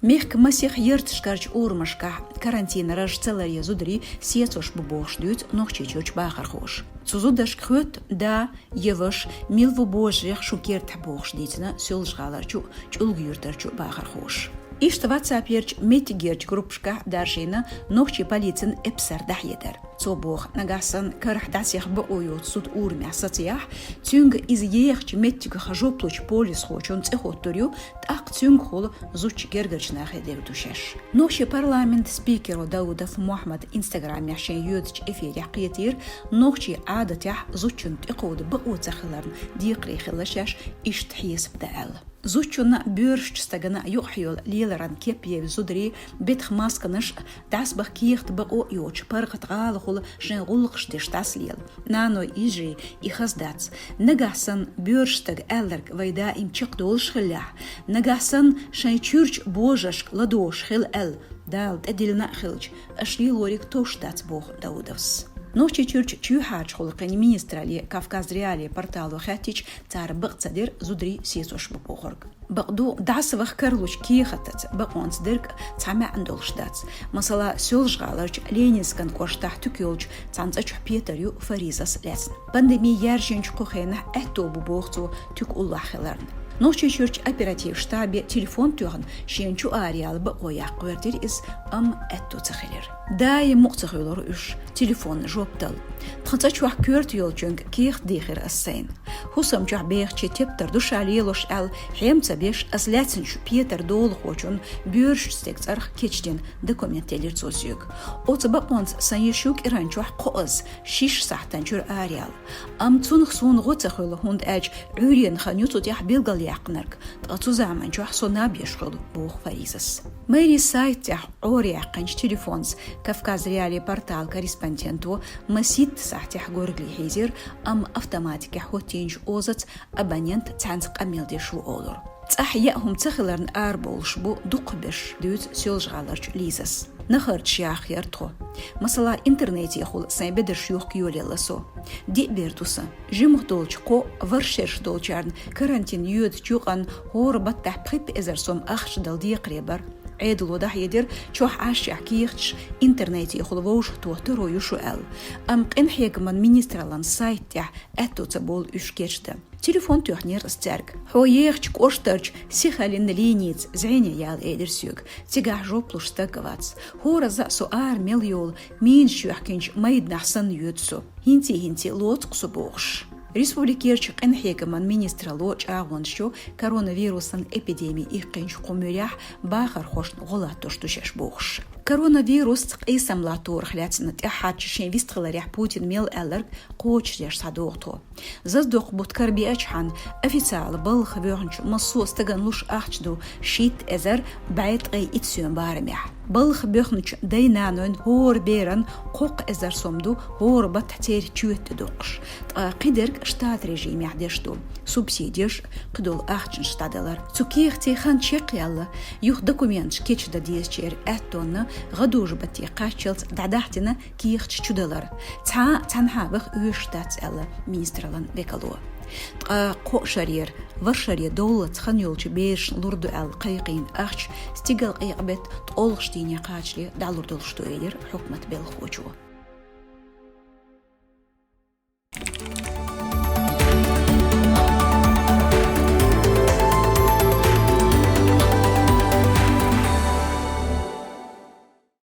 Мех масих ертшкарч урмашка карантин рожцелария зудри сецош бубош дют нохчичоч бахархош. Цузудаш кхвет да еваш милву божрех шукерт бохш дитна сёлжгаларчу чулгюртарчу бахархош. Ишт ватсапьерч метигерч группшка даржина нохчи полицин эпсар дахьедер. Цобох нагасан карахдасях бооют суд урмя сациях цюнг из ехч метига хажоплуч полис хочон цехотторю так цюнг хол зуч гергерчна хедевдушеш. Нохчи парламент спикеру Даудов Мухаммад инстаграм яшен юдч эфир яқиетир нохчи адатях зучун тиқод бооцахларн диқри хилашеш ишт хисб даал. Зучуна бюрш стагана юхьюл лиларан кепьев зудри бит масканаш дасбах кихт бао юч пархат галхул женгулхштеш таслил. Нано ижи и хаздац. Нагасан бюрштаг эллерг вайда им чакдол шхилля. Нагасан шайчурч божашк ладош хил эл. Дал эдилна хилч. Ашли лорик тоштац бог Даудовс. Ночи чурч чухач холкани министрали Кавказ реали порталу хатич цар бaqцадир зудри сесош бохорг. Бaqду дасвах карлуч кихатац бaqонс дирк цама андолшдац. Масала сёлжгаларч Ленинскан коштах тукёлч цанцач Петерю Фаризас лесн. Пандемия яржинч кохена этто бухцу тук уллахларн. Ночи чурч оператив штабе телефон тюрн шенчу ариал бaqoya квартир из этто цахелер. Дай муцахылор уш телефон жоптал. Тхацачуах кёрт ёлчунг ких дихер ассайн. Хусам чуах бех четептер душалилош ал хемца беш аслятсинч Петер дол хочун бюрш стекцарх кечтен документелер цозюг. Оцбaqонс санешук иранчуах qoz шиш сахтан чур ариал. Цунх сун гоцахыл хунд эч урен ханютут ях билгал яқнарк. Тацу заман чуах сона бешхыл бух Фаризас. Мэри сайт ях ория қанч телефонс Кавказ реали портал корреспонденту масит сахтях горгли хизер автоматика хотинж озац абонент цанцк амелдешу олор. Цахьяхум цахиларн арболшбу дукбеш дюз сёлжгаларч лизас. Нахарч яах яртхо. Масала интернет яхул сайбедерш юх кюлеласо. Ди бертуса. Жимухдолч ко варшерш долчарн карантин юд чуган хорбат тахприп эзерсом ахшдал диqrebar. عيد الوضح يدير شوح عاش يحكيش إنترنت يخلوش توترو يشوال قنحيق من مينسترالان سايت تاع أتو تبول يشكيشتا تليفون تيخنير استرك هو يخش كوشترج سيخالين لينيت زعيني يال إيدرسيوك تيجاه جوبلوش ستاقواتس هو رزا سؤال مليول مين شو يحكينش مايد نحسن يودسو هنتي لوت قصبوغش Республикерч قنحيكمان министралоч агоншо коронавирусан эпидемии ихкинч кумурях бахар хош голатош тушеш бохш. Коронавирус قيسم لاتور خلاتنا تحات شين вистхларях Путин мел эллерг кочлеш садохто. Заздох буткар биачхан официал балх вёрнч массос таганлуш ахчду шит эзер байт ай итсюн бармях. Балх бёхнч дайнанон хор беран қоқ эзер сомду хор баттер чует доқш. Қидерг штат режим яхдешту. Субсидияш қидол ахчин штадалар. Цуких тихан чеқялла юх документ кечда диесчер эттонна غدوج بتي قاشلت دعدحتنا كيخش چودلر تنها بخ وشتات ألا ميسترلان بكالو قو شرير ورشري دولة خنيولش بيش لوردو قيقين أخش ستيقل قيقبت تقولغشتيني قاشلي دالور دولشتو إيدر حكمت بالخوجو